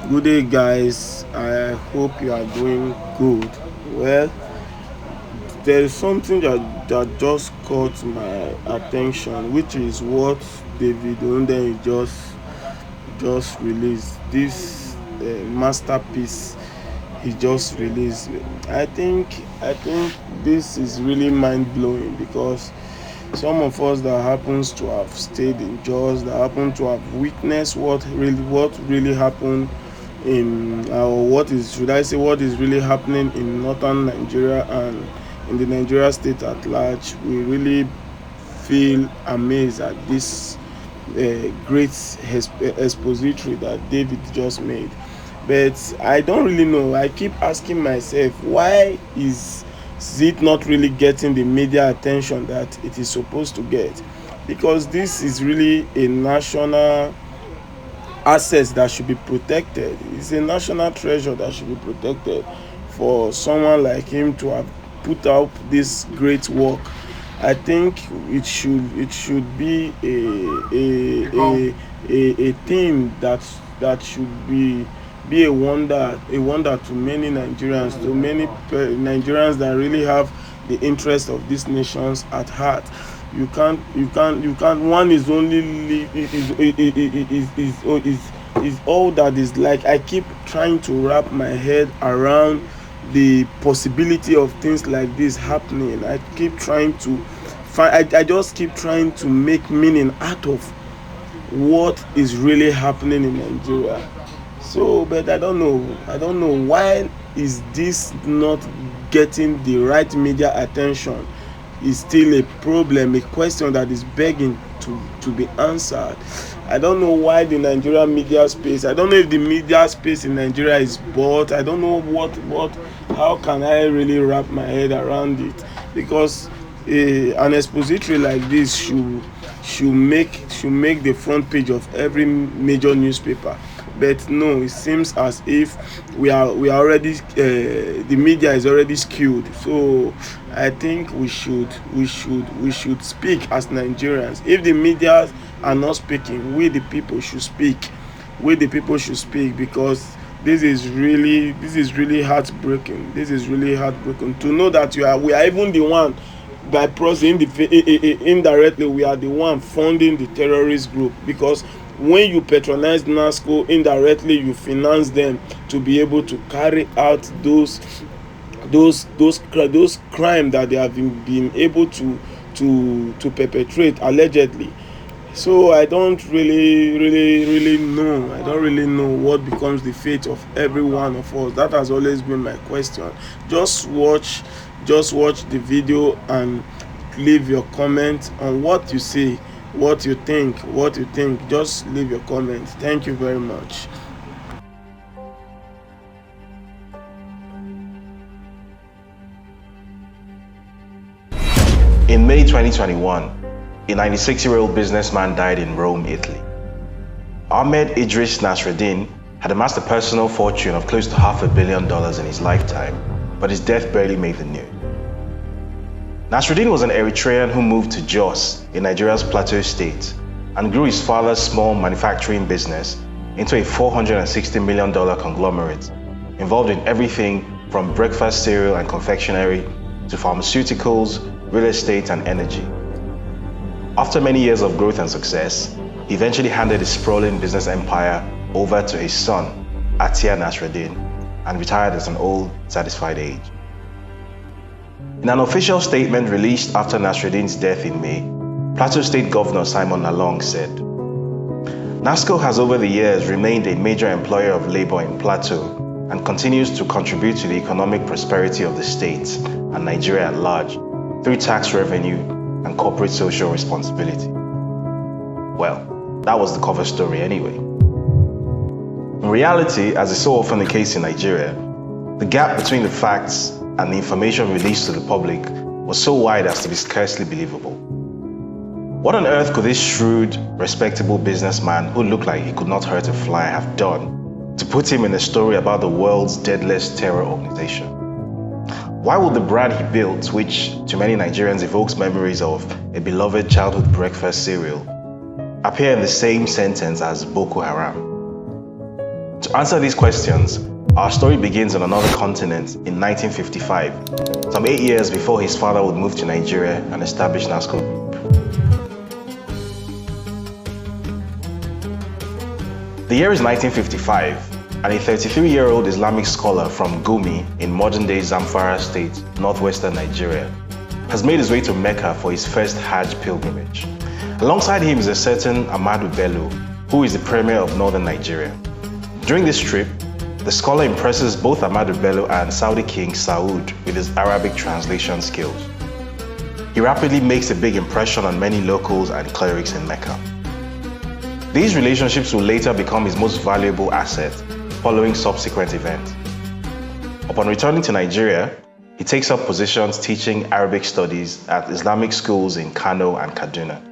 Good day, guys. I hope you are doing good. Well, there is something that just caught my attention, which is what David Onden just released. This masterpiece he just released. I think this is really mind blowing because some of us that happens to have stayed in Jaws, that happen to have witnessed what really happened in or what is should I say what is really happening in northern Nigeria and in the Nigeria state at large, we really feel amazed at this great expository that David just made. But I don't really know. I keep asking myself, why is it not really getting the media attention that it is supposed to get? Because this is really a national assets that should be protected. It's a national treasure that should be protected. For someone like him to have put out this great work, I think it should be a thing that should be a wonder to many Nigerians, to many Nigerians that really have the interest of these nations at heart. You can't one is only is all that is. Like, I keep trying to wrap my head around the possibility of things like this happening. I keep trying to find I just keep trying to make meaning out of what is really happening in Nigeria. So, but I don't know why is this not getting the right media attention. Is still a problem, a question that is begging to be answered. I don't know why the Nigerian media space. I don't know if the media space in Nigeria is bought. I don't know what. How can I really wrap my head around it? Because an expository like this should make the front page of every major newspaper. But no, it seems as if we are already the media is already skewed. So I think we should speak as Nigerians. If the media are not speaking, we the people should speak because this is really heartbreaking. This is really heartbreaking to know that we are even the one, by proxy, indirectly we are the one funding the terrorist group. Because when you patronize Nasco, indirectly you finance them to be able to carry out those crime that they have been able to perpetrate allegedly. So I don't really know. I don't really know what becomes the fate of every one of us. That has always been my question. Just watch the video and leave your comment on what you see, what you think. Just leave your comment. Thank you very much. In May 2021, a 96-year-old businessman died in Rome, Italy. Ahmed Idris Nasreddin had amassed a personal fortune of close to $500 million in his lifetime, but his death barely made the news. Nasreddin was an Eritrean who moved to Jos in Nigeria's Plateau State and grew his father's small manufacturing business into a $460 million conglomerate involved in everything from breakfast cereal and confectionery to pharmaceuticals, real estate, and energy. After many years of growth and success, he eventually handed his sprawling business empire over to his son, Atia Nasreddin, and retired at an old, satisfied age. In an official statement released after Nasreddin's death in May, Plateau State Governor Simon Lalong said, "NASCO has over the years remained a major employer of labor in Plateau and continues to contribute to the economic prosperity of the state and Nigeria at large through tax revenue and corporate social responsibility." Well, that was the cover story anyway. In reality, as is so often the case in Nigeria, the gap between the facts and the information released to the public was so wide as to be scarcely believable. What on earth could this shrewd, respectable businessman who looked like he could not hurt a fly have done to put him in a story about the world's deadliest terror organization? Why would the brand he built, which to many Nigerians evokes memories of a beloved childhood breakfast cereal, appear in the same sentence as Boko Haram? To answer these questions, our story begins on another continent in 1955, some 8 years before his father would move to Nigeria and establish Nasco. The year is 1955, and a 33-year-old Islamic scholar from Gumi in modern-day Zamfara State, northwestern Nigeria, has made his way to Mecca for his first Hajj pilgrimage. Alongside him is a certain Ahmadu Bello, who is the premier of northern Nigeria. During this trip, the scholar impresses both Ahmadu Bello and Saudi King Saud with his Arabic translation skills. He rapidly makes a big impression on many locals and clerics in Mecca. These relationships will later become his most valuable asset following subsequent events. Upon returning to Nigeria, he takes up positions teaching Arabic studies at Islamic schools in Kano and Kaduna.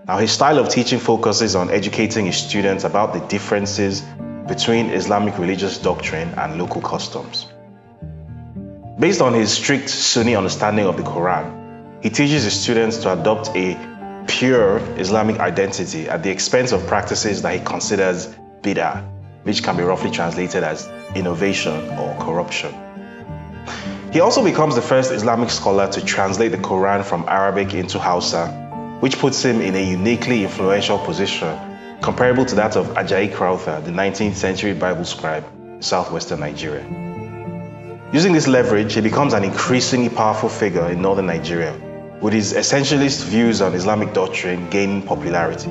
Now, his style of teaching focuses on educating his students about the differences between Islamic religious doctrine and local customs. Based on his strict Sunni understanding of the Quran, he teaches his students to adopt a pure Islamic identity at the expense of practices that he considers bid'ah, which can be roughly translated as innovation or corruption. He also becomes the first Islamic scholar to translate the Quran from Arabic into Hausa, which puts him in a uniquely influential position comparable to that of Ajayi Crowther, the 19th century Bible scribe in southwestern Nigeria. Using this leverage, he becomes an increasingly powerful figure in northern Nigeria, with his essentialist views on Islamic doctrine gaining popularity.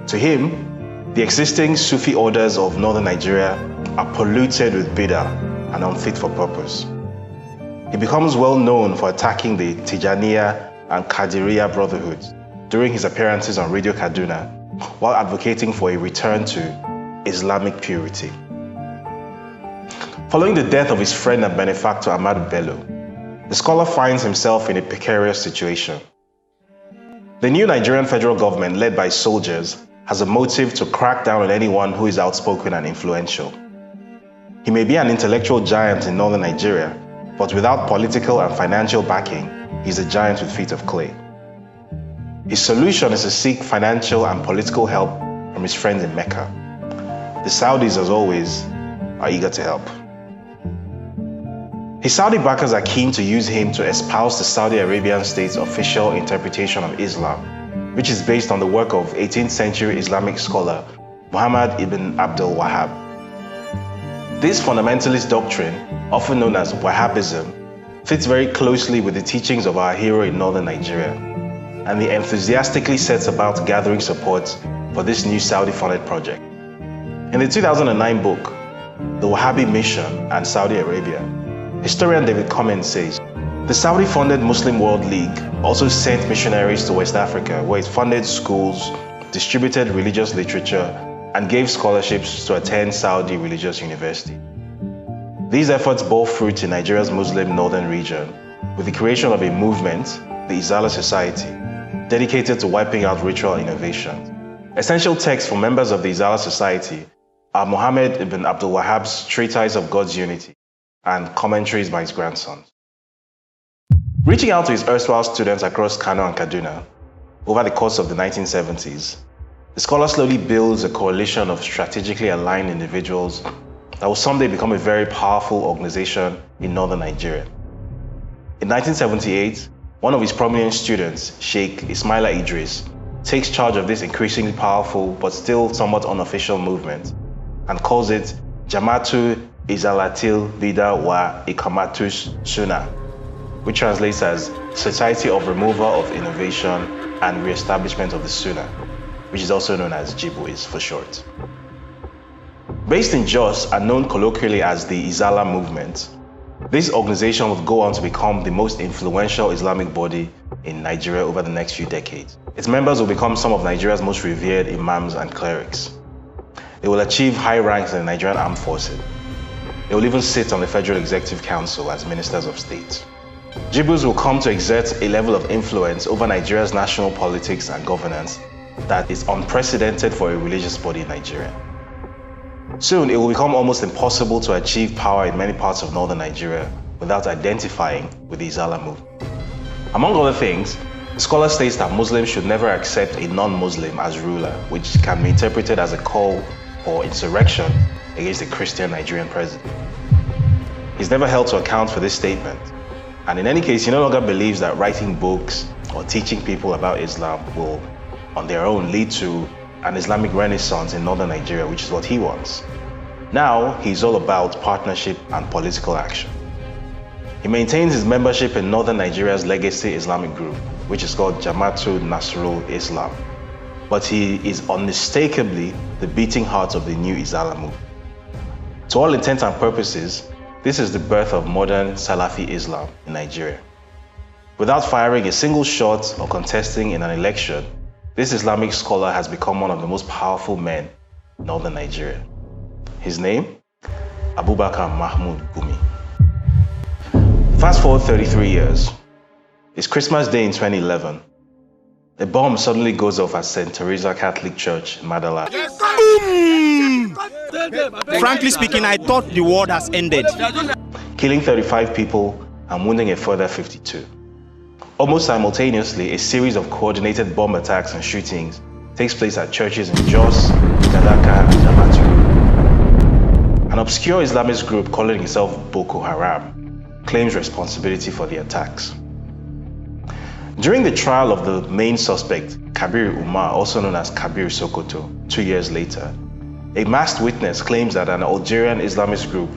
To him, the existing Sufi orders of northern Nigeria are polluted with bid'ah and unfit for purpose. He becomes well known for attacking the Tijaniya and Qadiriya brotherhoods during his appearances on Radio Kaduna, while advocating for a return to Islamic purity. Following the death of his friend and benefactor Ahmadu Bello, the scholar finds himself in a precarious situation. The new Nigerian federal government, led by soldiers, has a motive to crack down on anyone who is outspoken and influential. He may be an intellectual giant in northern Nigeria, but without political and financial backing, he's a giant with feet of clay. His solution is to seek financial and political help from his friends in Mecca. The Saudis, as always, are eager to help. His Saudi backers are keen to use him to espouse the Saudi Arabian state's official interpretation of Islam, which is based on the work of 18th century Islamic scholar Muhammad ibn Abdul Wahhab. This fundamentalist doctrine, often known as Wahhabism, fits very closely with the teachings of our hero in northern Nigeria, and he enthusiastically sets about gathering support for this new Saudi-funded project. In the 2009 book, The Wahhabi Mission and Saudi Arabia, historian David Cummins says, the Saudi-funded Muslim World League also sent missionaries to West Africa, where it funded schools, distributed religious literature, and gave scholarships to attend Saudi religious university. These efforts bore fruit in Nigeria's Muslim northern region, with the creation of a movement, the Izala Society, dedicated to wiping out ritual innovations. Essential texts for members of the Izala Society are Muhammad ibn Abdul Wahhab's Treatise of God's Unity and commentaries by his grandsons. Reaching out to his erstwhile students across Kano and Kaduna over the course of the 1970s, the scholar slowly builds a coalition of strategically aligned individuals that will someday become a very powerful organization in northern Nigeria. In 1978, one of his prominent students, Sheikh Ismaila Idris, takes charge of this increasingly powerful but still somewhat unofficial movement and calls it Jamatu Izalatil Bida wa Ikamatus Sunnah, which translates as Society of Removal of Innovation and Re-establishment of the Sunnah, which is also known as JIBUIS for short. Based in Jos and known colloquially as the Izala movement, this organization would go on to become the most influential Islamic body in Nigeria over the next few decades. Its members will become some of Nigeria's most revered imams and clerics. They will achieve high ranks in the Nigerian Armed Forces. They will even sit on the Federal Executive Council as ministers of state. JIBUIS will come to exert a level of influence over Nigeria's national politics and governance that is unprecedented for a religious body in Nigeria. Soon, it will become almost impossible to achieve power in many parts of northern Nigeria without identifying with the Izala movement. Among other things, the scholar states that Muslims should never accept a non-Muslim as ruler, which can be interpreted as a call or insurrection against the Christian Nigerian president. He's never held to account for this statement, and in any case, he no longer believes that writing books or teaching people about Islam will, on their own, lead to an Islamic renaissance in northern Nigeria, which is what he wants. Now, he's all about partnership and political action. He maintains his membership in northern Nigeria's legacy Islamic group, which is called Jamaatul Nasrul Islam. But he is unmistakably the beating heart of the new Izala movement. To all intents and purposes, this is the birth of modern Salafi Islam in Nigeria. Without firing a single shot or contesting in an election, this Islamic scholar has become one of the most powerful men in northern Nigeria. His name? Abubakar Mahmoud Gumi. Fast forward 33 years. It's Christmas Day in 2011. A bomb suddenly goes off at St. Teresa Catholic Church in Madala. Frankly speaking, I thought the world has ended. Killing 35 people and wounding a further 52. Almost simultaneously, a series of coordinated bomb attacks and shootings takes place at churches in Jos, Gadaka, and Damaturu. An obscure Islamist group calling itself Boko Haram claims responsibility for the attacks. During the trial of the main suspect, Kabir Umar, also known as Kabir Sokoto, 2 years later, a masked witness claims that an Algerian Islamist group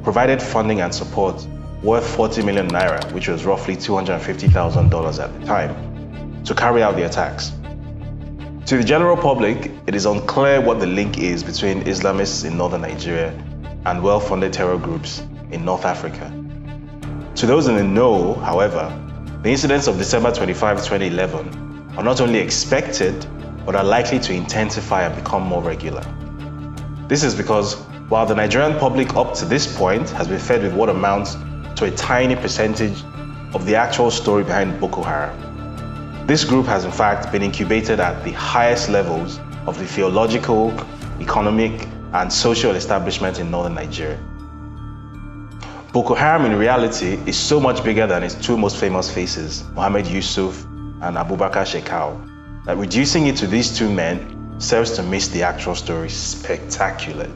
provided funding and support worth 40 million naira, which was roughly $250,000 at the time, to carry out the attacks. To the general public, it is unclear what the link is between Islamists in northern Nigeria and well-funded terror groups in North Africa. To those in the know, however, the incidents of December 25, 2011 are not only expected, but are likely to intensify and become more regular. This is because while the Nigerian public up to this point has been fed with what amounts to a tiny percentage of the actual story behind Boko Haram, this group has in fact been incubated at the highest levels of the theological, economic, and social establishment in northern Nigeria. Boko Haram in reality is so much bigger than its two most famous faces, Mohammed Yusuf and Abubakar Shekau, that reducing it to these two men serves to miss the actual story spectacularly.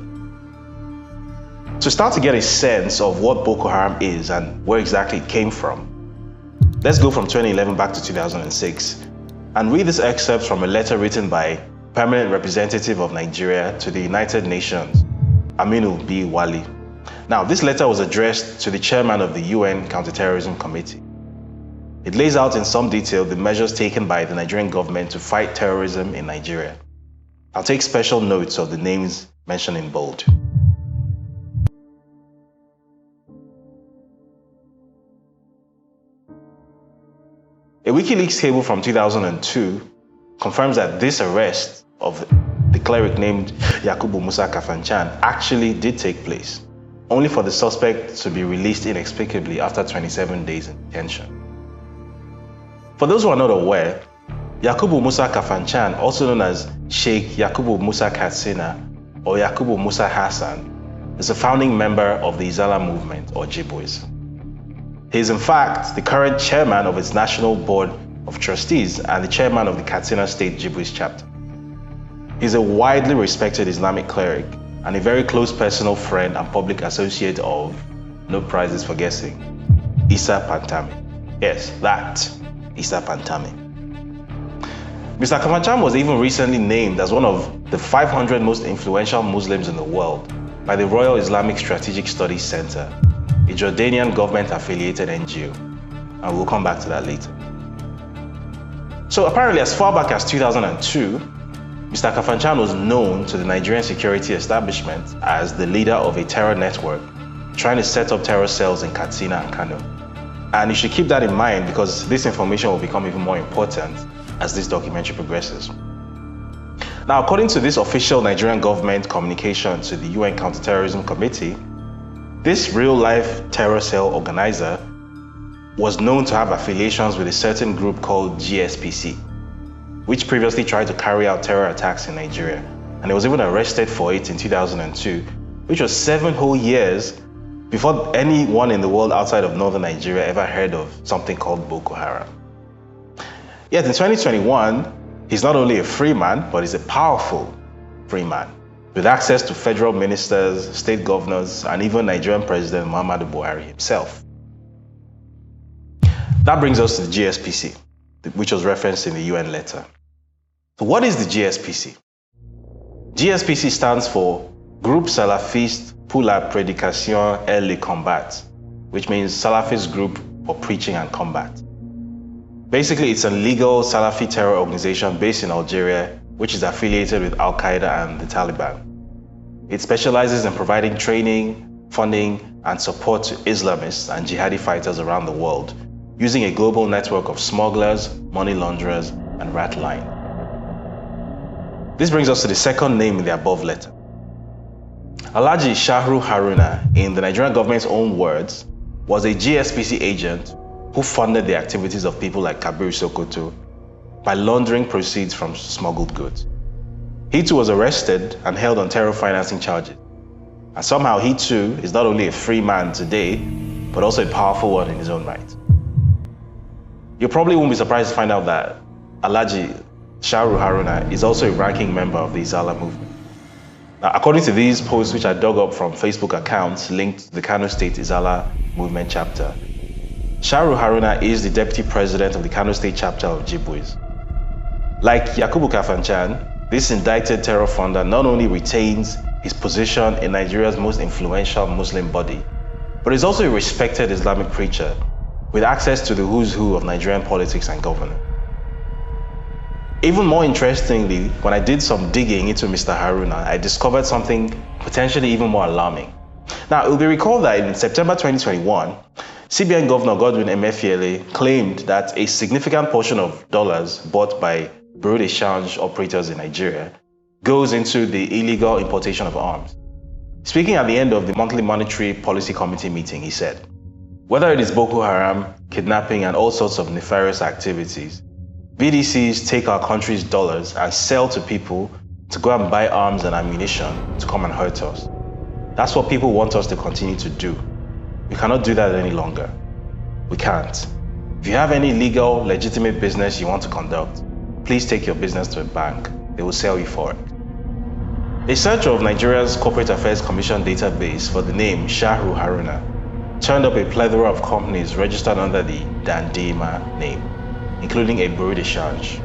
To start to get a sense of what Boko Haram is and where exactly it came from, let's go from 2011 back to 2006 and read this excerpt from a letter written by Permanent Representative of Nigeria to the United Nations, Aminu B. Wali. Now, this letter was addressed to the chairman of the UN Counterterrorism Committee. It lays out in some detail the measures taken by the Nigerian government to fight terrorism in Nigeria. I'll take special notes of the names mentioned in bold. A WikiLeaks cable from 2002 confirms that this arrest of the cleric named Yakubu Musa Kafanchan actually did take place, only for the suspect to be released inexplicably after 27 days in detention. For those who are not aware, Yakubu Musa Kafanchan, also known as Sheikh Yakubu Musa Katsina or Yakubu Musa Hassan, is a founding member of the Izala movement, or Jibwis. He is in fact the current chairman of its National Board of Trustees and the chairman of the Katsina State Jibwis chapter. He is a widely respected Islamic cleric and a very close personal friend and public associate of, no prizes for guessing, Isa Pantami. Yes, that Isa Pantami. Mr. Kafanchan was even recently named as one of the 500 most influential Muslims in the world by the Royal Islamic Strategic Studies Center, a Jordanian government-affiliated NGO, and we'll come back to that later. So apparently, as far back as 2002, Mr. Kafanchan was known to the Nigerian security establishment as the leader of a terror network trying to set up terror cells in Katsina and Kano. And you should keep that in mind because this information will become even more important as this documentary progresses. Now, according to this official Nigerian government communication to the UN Counterterrorism Committee, this real-life terror cell organizer was known to have affiliations with a certain group called GSPC, which previously tried to carry out terror attacks in Nigeria, and he was even arrested for it in 2002, which was 7 whole years before anyone in the world outside of northern Nigeria ever heard of something called Boko Haram. Yet in 2021, he's not only a free man, but he's a powerful free man. with access to federal ministers, state governors, and even Nigerian President Muhammadu Buhari himself. That brings us to the GSPC, which was referenced in the UN letter. So what is the GSPC? GSPC stands for Groupe Salafiste pour la Prédication et le Combat, which means Salafist Group for Preaching and Combat. Basically, it's a legal Salafi terror organization based in Algeria, which is affiliated with Al-Qaeda and the Taliban. It specializes in providing training, funding, and support to Islamists and jihadi fighters around the world, using a global network of smugglers, money launderers, and rat line. This brings us to the second name in the above letter. Alhaji Shahru Haruna, in the Nigerian government's own words, was a GSPC agent who funded the activities of people like Kabir Sokoto by laundering proceeds from smuggled goods. He too was arrested and held on terror financing charges. And somehow he too is not only a free man today, but also a powerful one in his own right. You probably won't be surprised to find out that Alhaji Shahru Haruna is also a ranking member of the Izala movement. Now, according to these posts, which I dug up from Facebook accounts linked to the Kano State Izala movement chapter, Shahru Haruna is the deputy president of the Kano State chapter of Jibwis. Like Yakubu Kafanchan, this indicted terror funder not only retains his position in Nigeria's most influential Muslim body, but is also a respected Islamic preacher with access to the who's who of Nigerian politics and governance. Even more interestingly, when I did some digging into Mr. Haruna, I discovered something potentially even more alarming. Now, it will be recalled that in September 2021, CBN Governor Godwin Emefiele claimed that a significant portion of dollars bought by Bureau de Change operators in Nigeria goes into the illegal importation of arms. Speaking at the end of the monthly Monetary Policy Committee meeting, he said, "Whether it is Boko Haram, kidnapping, and all sorts of nefarious activities, BDCs take our country's dollars and sell to people to go and buy arms and ammunition to come and hurt us. That's what people want us to continue to do. We cannot do that any longer. We can't. If you have any legal, legitimate business you want to conduct, please take your business to a bank. They will sell you for it." A search of Nigeria's Corporate Affairs Commission database for the name Shahru Haruna turned up a plethora of companies registered under the Dandima name, including a Bureau de Change.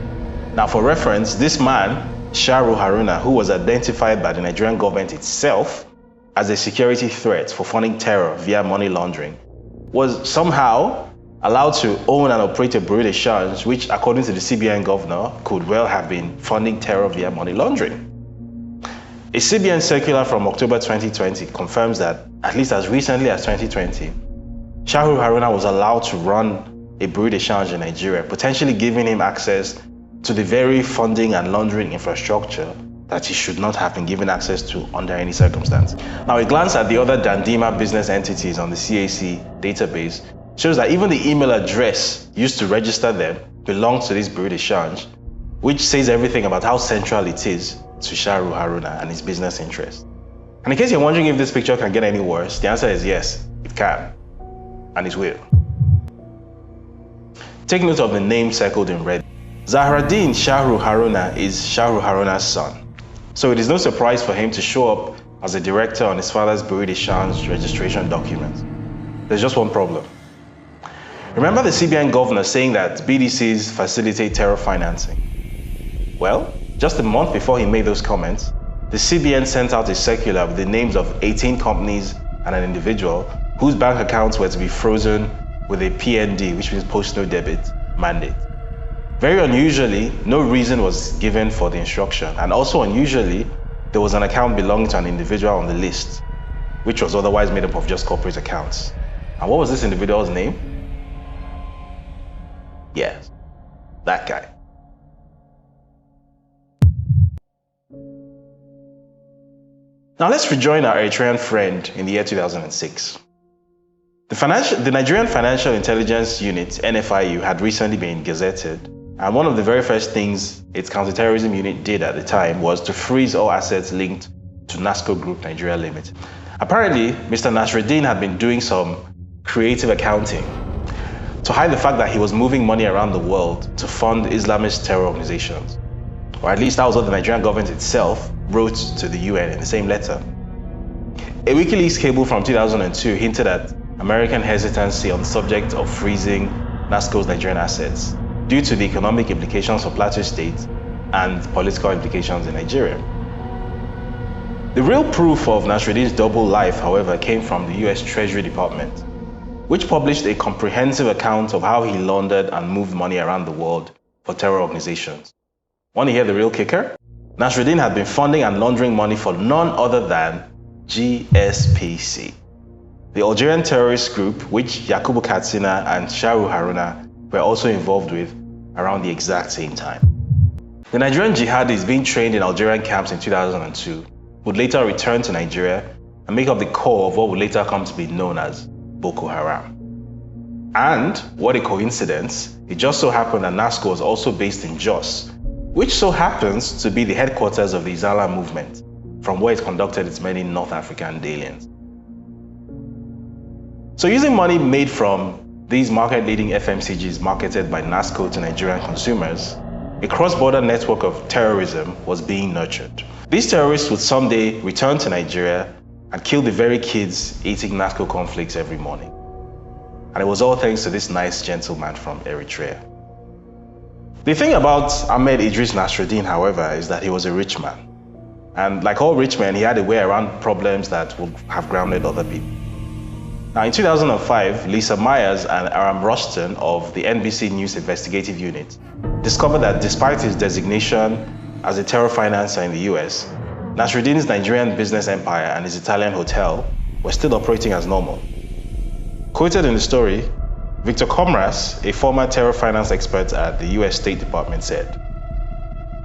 Now, for reference, this man, Shahru Haruna, who was identified by the Nigerian government itself as a security threat for funding terror via money laundering, was somehow allowed to own and operate a Bureau de Change, which, according to the CBN governor, could well have been funding terror via money laundering. A CBN circular from October 2020 confirms that, at least as recently as 2020, Shahru Haruna was allowed to run a Bureau de Change in Nigeria, potentially giving him access to the very funding and laundering infrastructure that he should not have been given access to under any circumstance. Now, a glance at the other Dandima business entities on the CAC database shows that even the email address used to register them belongs to this Bureau de Change, which says everything about how central it is to Shahru Haruna and his business interests. And in case you're wondering if this picture can get any worse, the answer is yes, it can, and it will. Take note of the name circled in red. Zahraddin Shahru Haruna is Shahru Haruna's son. So it is no surprise for him to show up as a director on his father's Bureau de Change registration document. There's just one problem. Remember the CBN governor saying that BDCs facilitate terror financing? Well, just a month before he made those comments, the CBN sent out a circular with the names of 18 companies and an individual whose bank accounts were to be frozen with a PND, which means post no debit, mandate. Very unusually, no reason was given for the instruction, and also unusually, there was an account belonging to an individual on the list, which was otherwise made up of just corporate accounts. And what was this individual's name? Yes, that guy. Now let's rejoin our Eritrean friend in the year 2006. The Nigerian Financial Intelligence Unit, NFIU, had recently been gazetted, and one of the very first things its counterterrorism unit did at the time was to freeze all assets linked to Nasco Group Nigeria Limited. Apparently, Mr. Nasreddin had been doing some creative accounting to hide the fact that he was moving money around the world to fund Islamist terror organizations. or at least that was what the Nigerian government itself wrote to the UN in the same letter. A WikiLeaks cable from 2002 hinted at American hesitancy on the subject of freezing Nasco's Nigerian assets due to the economic implications for Plateau State and political implications in Nigeria. The real proof of Nasruddin's double life, however, came from the US Treasury Department, which published a comprehensive account of how he laundered and moved money around the world for terror organizations. Want to hear the real kicker? Nasruddin had been funding and laundering money for none other than GSPC, the Algerian terrorist group which Yakubu Katsina and Sharu Haruna were also involved with around the exact same time. The Nigerian jihadis being trained in Algerian camps in 2002 would later return to Nigeria and make up the core of what would later come to be known as Boko Haram. And, what a coincidence, it just so happened that Nasco was also based in Jos, which so happens to be the headquarters of the Izala movement, from where it conducted its many North African dalliance. So using money made from these market-leading FMCGs marketed by Nasco to Nigerian consumers, a cross-border network of terrorism was being nurtured. These terrorists would someday return to Nigeria and kill the very kids eating Nasco cornflakes every morning. And it was all thanks to this nice gentleman from Eritrea. The thing about Ahmed Idris Nasruddin, however, is that he was a rich man. And like all rich men, he had a way around problems that would have grounded other people. Now in 2005, Lisa Myers and Aram Ruston of the NBC News Investigative Unit discovered that despite his designation as a terror financer in the US, Nasruddin's Nigerian business empire and his Italian hotel were still operating as normal. Quoted in the story, Victor Comras, a former terror finance expert at the US State Department, said,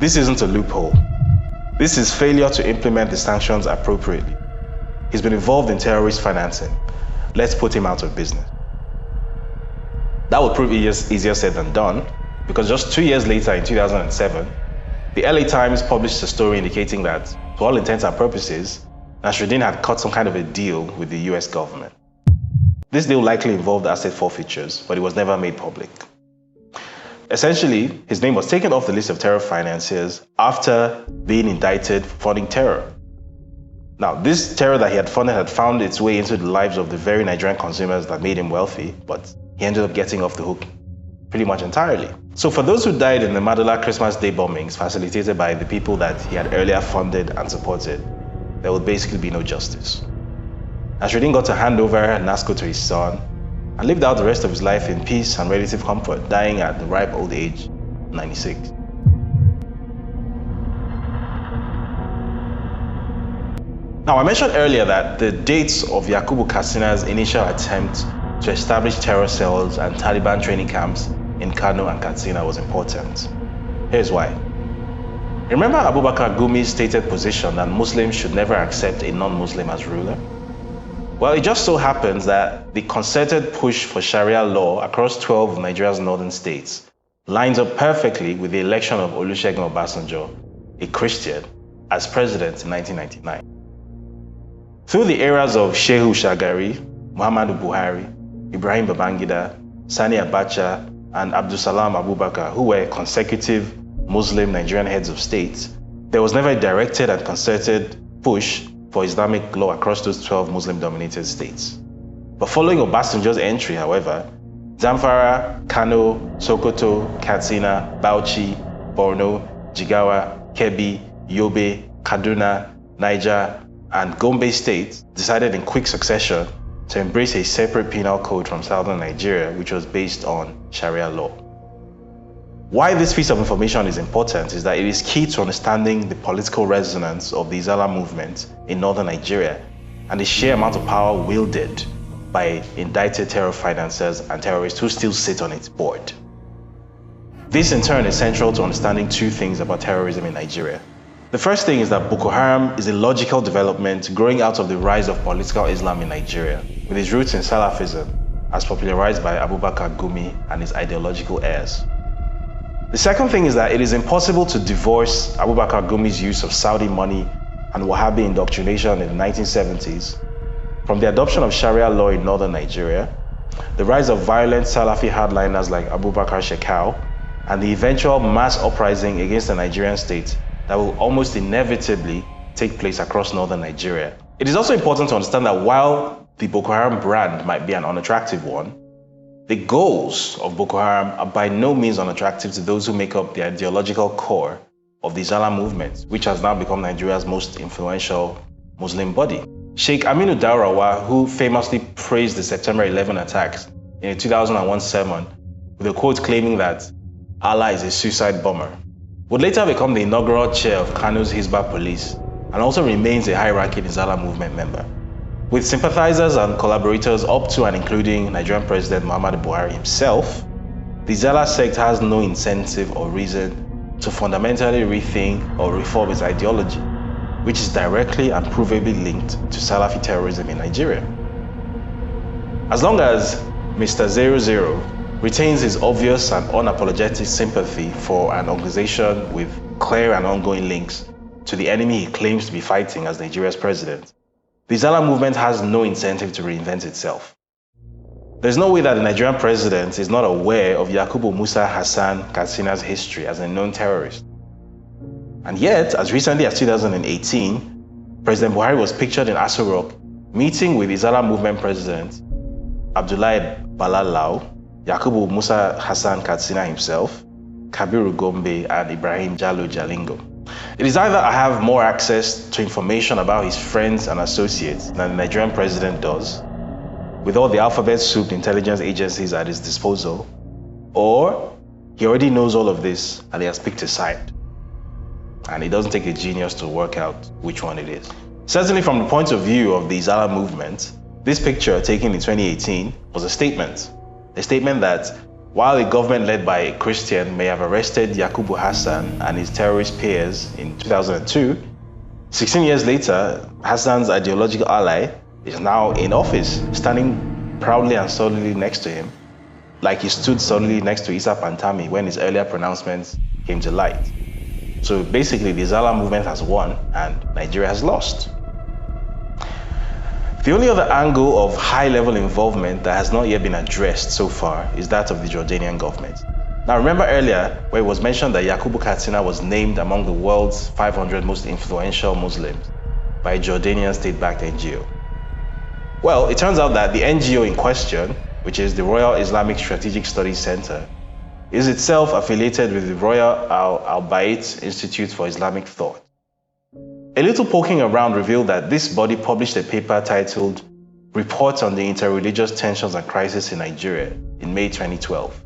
"This isn't a loophole. This is failure to implement the sanctions appropriately. He's been involved in terrorist financing. Let's put him out of business." That would prove easier said than done, because just 2 years later, in 2007, the LA Times published a story indicating that, to all intents and purposes, Nasruddin had cut some kind of a deal with the US government. This deal likely involved asset forfeitures, but it was never made public. Essentially, his name was taken off the list of terror financiers after being indicted for funding terror. Now, this terror that he had funded had found its way into the lives of the very Nigerian consumers that made him wealthy, but he ended up getting off the hook pretty much entirely. So for those who died in the Madala Christmas Day bombings facilitated by the people that he had earlier funded and supported, there would basically be no justice. Nasruddin got to hand over Nasco to his son and lived out the rest of his life in peace and relative comfort, dying at the ripe old age of 96. Now, I mentioned earlier that the dates of Yakubu Katsina's initial attempt to establish terror cells and Taliban training camps in Kano and Katsina was important. Here's why. Remember Abubakar Gumi's stated position that Muslims should never accept a non-Muslim as ruler? Well, it just so happens that the concerted push for Sharia law across 12 of Nigeria's northern states lines up perfectly with the election of Olusegun Obasanjo, a Christian, as president in 1999. Through the eras of Shehu Shagari, Muhammadu Buhari, Ibrahim Babangida, Sani Abacha, and Abdulsalam Abubakar, who were consecutive Muslim Nigerian heads of state, there was never a directed and concerted push for Islamic law across those 12 Muslim-dominated states. But following Obasanjo's entry, however, Zamfara, Kano, Sokoto, Katsina, Bauchi, Borno, Jigawa, Kebbi, Yobe, Kaduna, Niger, and Gombe states decided in quick succession to embrace a separate penal code from southern Nigeria, which was based on Sharia law. Why this piece of information is important is that it is key to understanding the political resonance of the Izala movement in northern Nigeria and the sheer amount of power wielded by indicted terror financiers and terrorists who still sit on its board. This in turn is central to understanding two things about terrorism in Nigeria. The first thing is that Boko Haram is a logical development growing out of the rise of political Islam in Nigeria, with its roots in Salafism, as popularized by Abubakar Gumi and his ideological heirs. The second thing is that it is impossible to divorce Abubakar Gumi's use of Saudi money and Wahhabi indoctrination in the 1970s from the adoption of Sharia law in northern Nigeria, the rise of violent Salafi hardliners like Abubakar Shekau, and the eventual mass uprising against the Nigerian state that will almost inevitably take place across northern Nigeria. It is also important to understand that while the Boko Haram brand might be an unattractive one, the goals of Boko Haram are by no means unattractive to those who make up the ideological core of the Izala movement, which has now become Nigeria's most influential Muslim body. Sheikh Aminu Daurawa, who famously praised the September 11 attacks in a 2001 sermon with a quote claiming that Allah is a suicide bomber, would later become the inaugural chair of Kano's Hizbah police and also remains a high-ranking Izala movement member. With sympathizers and collaborators up to and including Nigerian President Muhammadu Buhari himself, the Izala sect has no incentive or reason to fundamentally rethink or reform its ideology, which is directly and provably linked to Salafi terrorism in Nigeria. As long as Mr. 00 retains his obvious and unapologetic sympathy for an organization with clear and ongoing links to the enemy he claims to be fighting as Nigeria's president, the Izala movement has no incentive to reinvent itself. There's no way that the Nigerian president is not aware of Yakubu Musa Hassan Katsina's history as a known terrorist. And yet, as recently as 2018, President Buhari was pictured in Aso Rock meeting with Izala movement president Abdullahi Balalau, Yakubu Musa Hassan Katsina himself, Kabiru Gombe, and Ibrahim Jallo Jalingo. It is either I have more access to information about his friends and associates than the Nigerian president does, with all the alphabet soup intelligence agencies at his disposal, or he already knows all of this and he has picked a side. And it doesn't take a genius to work out which one it is. Certainly from the point of view of the Izala movement, this picture taken in 2018 was a statement that while a government led by a Christian may have arrested Yakubu Hassan and his terrorist peers in 2002, 16 years later, Hassan's ideological ally is now in office, standing proudly and solidly next to him, like he stood solidly next to Isa Pantami when his earlier pronouncements came to light. So basically, the Izala movement has won and Nigeria has lost. The only other angle of high-level involvement that has not yet been addressed so far is that of the Jordanian government. Now remember earlier where it was mentioned that Yakubu Katsina was named among the world's 500 most influential Muslims by a Jordanian state-backed NGO. Well, it turns out that the NGO in question, which is the Royal Islamic Strategic Studies Center, is itself affiliated with the Royal Al-Bayt Institute for Islamic Thought. A little poking around revealed that this body published a paper titled Report on the Interreligious Tensions and Crisis in Nigeria in May 2012.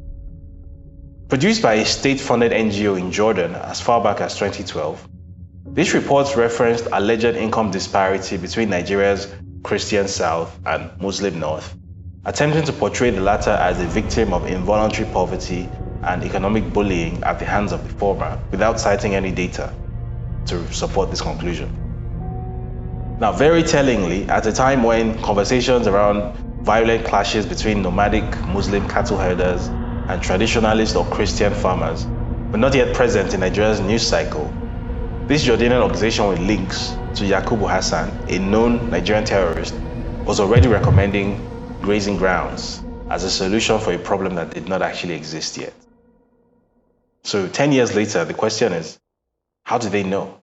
Produced by a state-funded NGO in Jordan as far back as 2012, this report referenced alleged income disparity between Nigeria's Christian South and Muslim North, attempting to portray the latter as a victim of involuntary poverty and economic bullying at the hands of the former, without citing any data to support this conclusion. Now, very tellingly, at a time when conversations around violent clashes between nomadic Muslim cattle herders and traditionalist or Christian farmers were not yet present in Nigeria's news cycle, this Jordanian organization with links to Yakubu Hassan, a known Nigerian terrorist, was already recommending grazing grounds as a solution for a problem that did not actually exist yet. So 10 years later, the question is, how do they know?